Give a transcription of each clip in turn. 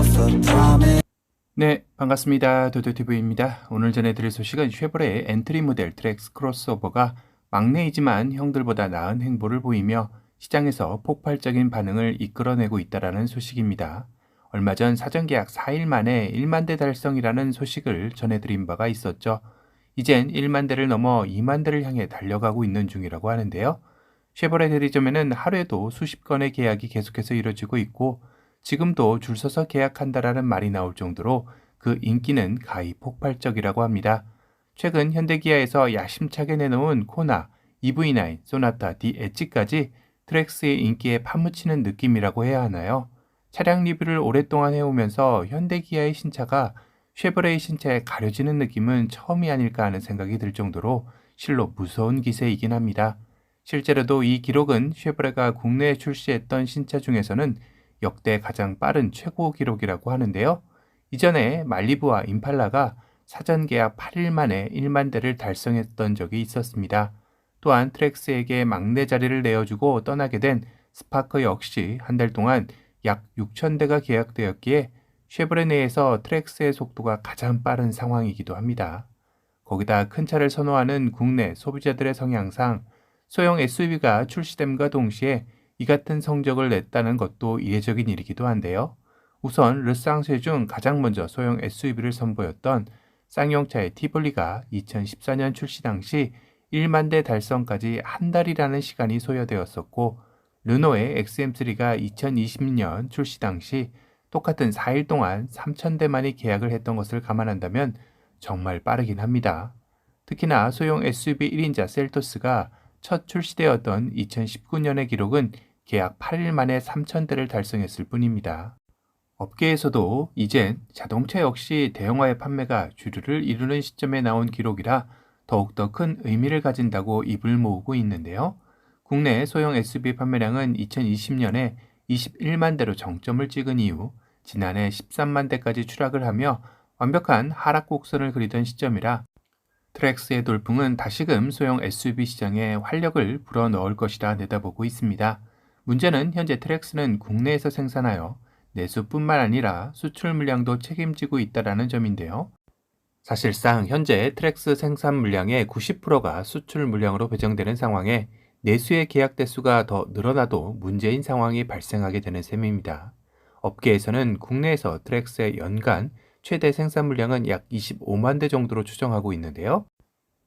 myself a promise. 네, 반갑습니다. 도도티브입니다. 오늘 전해드릴 소식은 쉐보레의 엔트리 모델 트랙스 크로스오버가 막내이지만 형들보다 나은 행보를 보이며 시장에서 폭발적인 반응을 이끌어내고 있다는 소식입니다. 얼마 전 사전 계약 4일 만에 1만 대 달성이라는 소식을 전해드린 바가 있었죠. 이젠 1만 대를 넘어 2만 대를 향해 달려가고 있는 중이라고 하는데요. 쉐보레 대리점에는 하루에도 수십 건의 계약이 계속해서 이뤄지고 있고 지금도 줄 서서 계약한다라는 말이 나올 정도로 그 인기는 가히 폭발적이라고 합니다. 최근 현대기아에서 야심차게 내놓은 코나, EV9, 소나타, 디 엣지까지 트랙스의 인기에 파묻히는 느낌이라고 해야 하나요? 차량 리뷰를 오랫동안 해오면서 현대기아의 신차가 쉐보레의 신차에 가려지는 느낌은 처음이 아닐까 하는 생각이 들 정도로 실로 무서운 기세이긴 합니다. 실제로도 이 기록은 쉐보레가 국내에 출시했던 신차 중에서는 역대 가장 빠른 최고 기록이라고 하는데요. 이전에 말리부와 임팔라가 사전 계약 8일 만에 1만 대를 달성했던 적이 있었습니다. 또한 트랙스에게 막내 자리를 내어주고 떠나게 된 스파크 역시 한 달 동안 약 6천 대가 계약되었기에 쉐보레 내에서 트랙스의 속도가 가장 빠른 상황이기도 합니다. 거기다 큰 차를 선호하는 국내 소비자들의 성향상 소형 SUV가 출시됨과 동시에 이 같은 성적을 냈다는 것도 이례적인 일이기도 한데요. 우선 르쌍쉐 중 가장 먼저 소형 SUV를 선보였던 쌍용차의 티볼리가 2014년 출시 당시 1만 대 달성까지 한 달이라는 시간이 소요되었었고 르노의 XM3가 2020년 출시 당시 똑같은 4일 동안 3천 대만이 계약을 했던 것을 감안한다면 정말 빠르긴 합니다. 특히나 소형 SUV 1인자 셀토스가 첫 출시되었던 2019년의 기록은 계약 8일 만에 3,000대를 달성했을 뿐입니다. 업계에서도 이젠 자동차 역시 대형화의 판매가 주류를 이루는 시점에 나온 기록이라 더욱더 큰 의미를 가진다고 입을 모으고 있는데요. 국내 소형 SUV 판매량은 2020년에 21만 대로 정점을 찍은 이후 지난해 13만 대까지 추락을 하며 완벽한 하락 곡선을 그리던 시점이라 트랙스의 돌풍은 다시금 소형 SUV 시장에 활력을 불어넣을 것이라 내다보고 있습니다. 문제는 현재 트랙스는 국내에서 생산하여 내수뿐만 아니라 수출 물량도 책임지고 있다는 점인데요. 사실상 현재 트랙스 생산 물량의 90%가 수출 물량으로 배정되는 상황에 내수의 계약 대수가 더 늘어나도 문제인 상황이 발생하게 되는 셈입니다. 업계에서는 국내에서 트랙스의 연간 최대 생산 물량은 약 25만 대 정도로 추정하고 있는데요.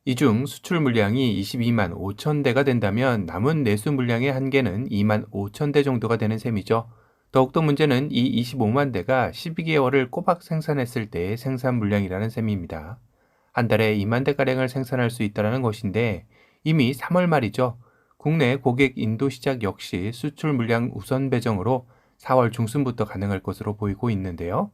이 중 수출 물량이 22만 5천 대가 된다면 남은 내수 물량의 한계는 2만 5천 대 정도가 되는 셈이죠. 더욱더 문제는 이 25만 대가 12개월을 꼬박 생산했을 때의 생산 물량이라는 셈입니다. 한 달에 2만 대가량을 생산할 수 있다는 것인데 이미 3월 말이죠. 국내 고객 인도 시작 역시 수출 물량 우선 배정으로 4월 중순부터 가능할 것으로 보이고 있는데요.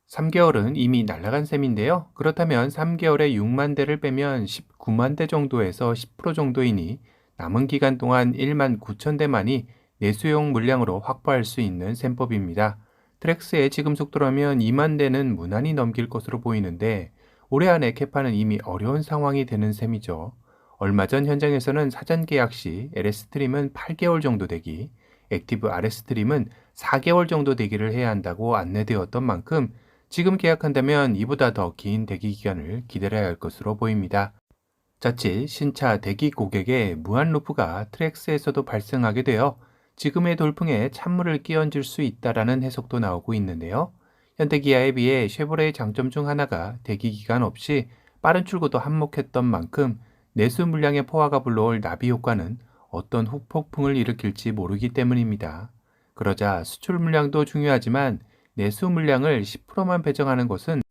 3개월은 이미 날아간 셈인데요. 그렇다면 3개월에 6만 대를 빼면 19만 대 정도에서 10% 정도이니 남은 기간 동안 1만 9천 대만이 내수용 물량으로 확보할 수 있는 셈법입니다. 트랙스의 지금 속도라면 2만 대는 무난히 넘길 것으로 보이는데 올해 안에 캐파는 이미 어려운 상황이 되는 셈이죠. 얼마 전 현장에서는 사전 계약 시 LS 트림은 8개월 정도 되기, 액티브 RS 트림은 4개월 정도 대기를 해야 한다고 안내되었던 만큼 지금 계약한다면 이보다 더 긴 대기 기간을 기다려야 할 것으로 보입니다. 자칫 신차 대기 고객의 무한 루프가 트랙스에서도 발생하게 되어 지금의 돌풍에 찬물을 끼얹을 수 있다라는 해석도 나오고 있는데요. 현대기아에 비해 쉐보레의 장점 중 하나가 대기 기간 없이 빠른 출고도 한몫했던 만큼 내수 물량의 포화가 불러올 나비 효과는 어떤 후폭풍을 일으킬지 모르기 때문입니다. 그러자 수출 물량도 중요하지만 내수 물량을 10%만 배정하는 것은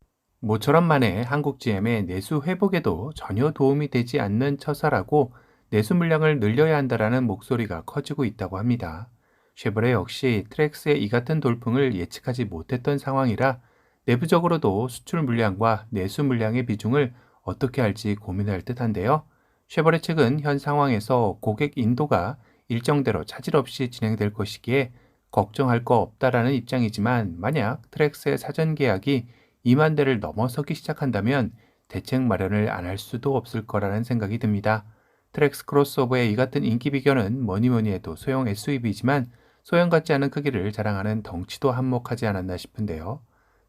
모처럼 만에 한국 GM의 내수 회복에도 전혀 도움이 되지 않는 처사라고 내수 물량을 늘려야 한다라는 목소리가 커지고 있다고 합니다. 쉐보레 역시 트랙스의 이 같은 돌풍을 예측하지 못했던 상황이라 내부적으로도 수출 물량과 내수 물량의 비중을 어떻게 할지 고민할 듯한데요. 쉐보레 측은 현 상황에서 고객 인도가 일정대로 차질 없이 진행될 것이기에 걱정할 거 없다라는 입장이지만 만약 트랙스의 사전 계약이 2만 대를 넘어서기 시작한다면 대책 마련을 안 할 수도 없을 거라는 생각이 듭니다. 트랙스 크로스오버의 이 같은 인기 비결은 뭐니 해도 소형 SUV이지만 소형 같지 않은 크기를 자랑하는 덩치도 한몫하지 않았나 싶은데요.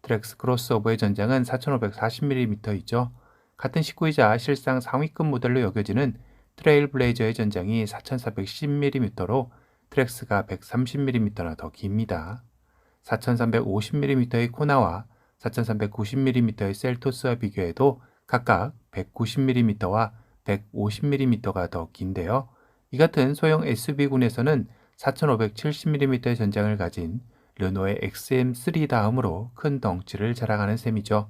트랙스 크로스오버의 전장은 4540mm이죠. 같은 식구이자 실상 상위급 모델로 여겨지는 트레일 블레이저의 전장이 4410mm로 트랙스가 130mm나 더 깁니다. 4350mm의 코나와 4390mm의 셀토스와 비교해도 각각 190mm와 150mm가 더 긴데요. 이 같은 소형 SUV군에서는 4570mm의 전장을 가진 르노의 XM3 다음으로 큰 덩치를 자랑하는 셈이죠.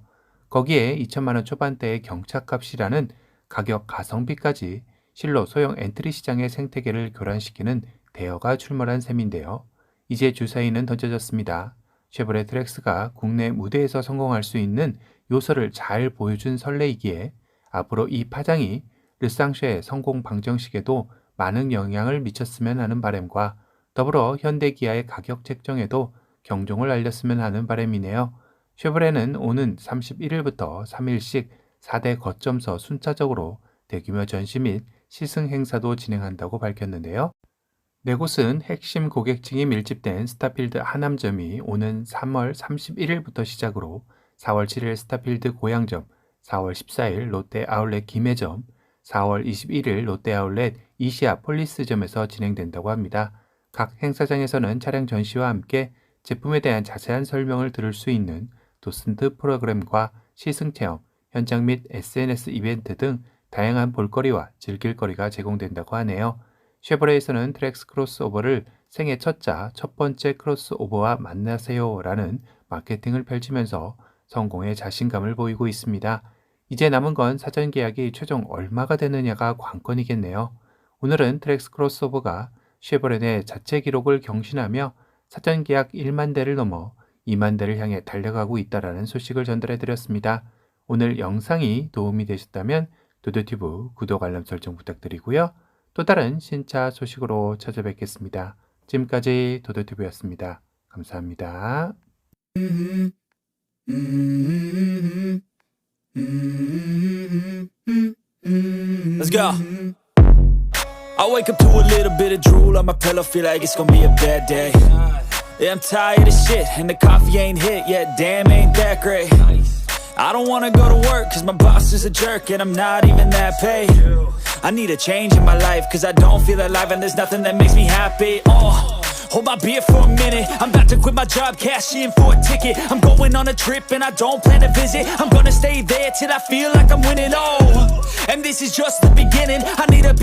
거기에 2천만원 초반대의 경차값이라는 가격 가성비까지 실로 소형 엔트리 시장의 생태계를 교란시키는 대여가 출몰한 셈인데요. 이제 주사위는 던져졌습니다. 쉐보레 트랙스가 국내 무대에서 성공할 수 있는 요소를 잘 보여준 설레이기에 앞으로 이 파장이 르쌍쉐의 성공 방정식에도 많은 영향을 미쳤으면 하는 바람과 더불어 현대기아의 가격 책정에도 경종을 알렸으면 하는 바람이네요. 쉐보레는 오는 31일부터 3일씩 4대 거점서 순차적으로 대규모 전시 및 시승 행사도 진행한다고 밝혔는데요. 네 곳은 핵심 고객층이 밀집된 스타필드 하남점이 오는 3월 31일부터 시작으로 4월 7일 스타필드 고양점, 4월 14일 롯데 아울렛 김해점, 4월 21일 롯데 아울렛 이시아 폴리스점에서 진행된다고 합니다. 각 행사장에서는 차량 전시와 함께 제품에 대한 자세한 설명을 들을 수 있는 도슨트 프로그램과 시승체험, 현장 및 SNS 이벤트 등 다양한 볼거리와 즐길거리가 제공된다고 하네요. 쉐보레에서는 트랙스 크로스오버를 생애 첫자 첫 번째 크로스오버와 만나세요 라는 마케팅을 펼치면서 성공에 자신감을 보이고 있습니다. 이제 남은 건 사전 계약이 최종 얼마가 되느냐가 관건이겠네요. 오늘은 트랙스 크로스오버가 쉐보레 내 자체 기록을 경신하며 사전 계약 1만 대를 넘어 2만 대를 향해 달려가고 있다는 소식을 전달해드렸습니다. 오늘 영상이 도움이 되셨다면 도도튜브 구독 알람 설정 부탁드리고요. 또 다른 신차 소식으로 찾아뵙겠습니다. 지금까지 도도튜브였습니다. 감사합니다. Let's go. I wake up to a little bit of drool on my pillow, feel like it's gonna be a bad day. Yeah, I'm tired of shit, and the coffee ain't hit yet, damn, ain't that great. I don't wanna go to work, cause my boss is a jerk, and I'm not even that paid. I need a change in my life, cause I don't feel alive, and there's nothing that makes me happy. Hold my beer for a minute, I'm about to quit my job, cash in for a ticket. I'm going on a trip, and I don't plan to visit. I'm gonna stay there till I feel like I'm winning, and this is just the beginning. I need a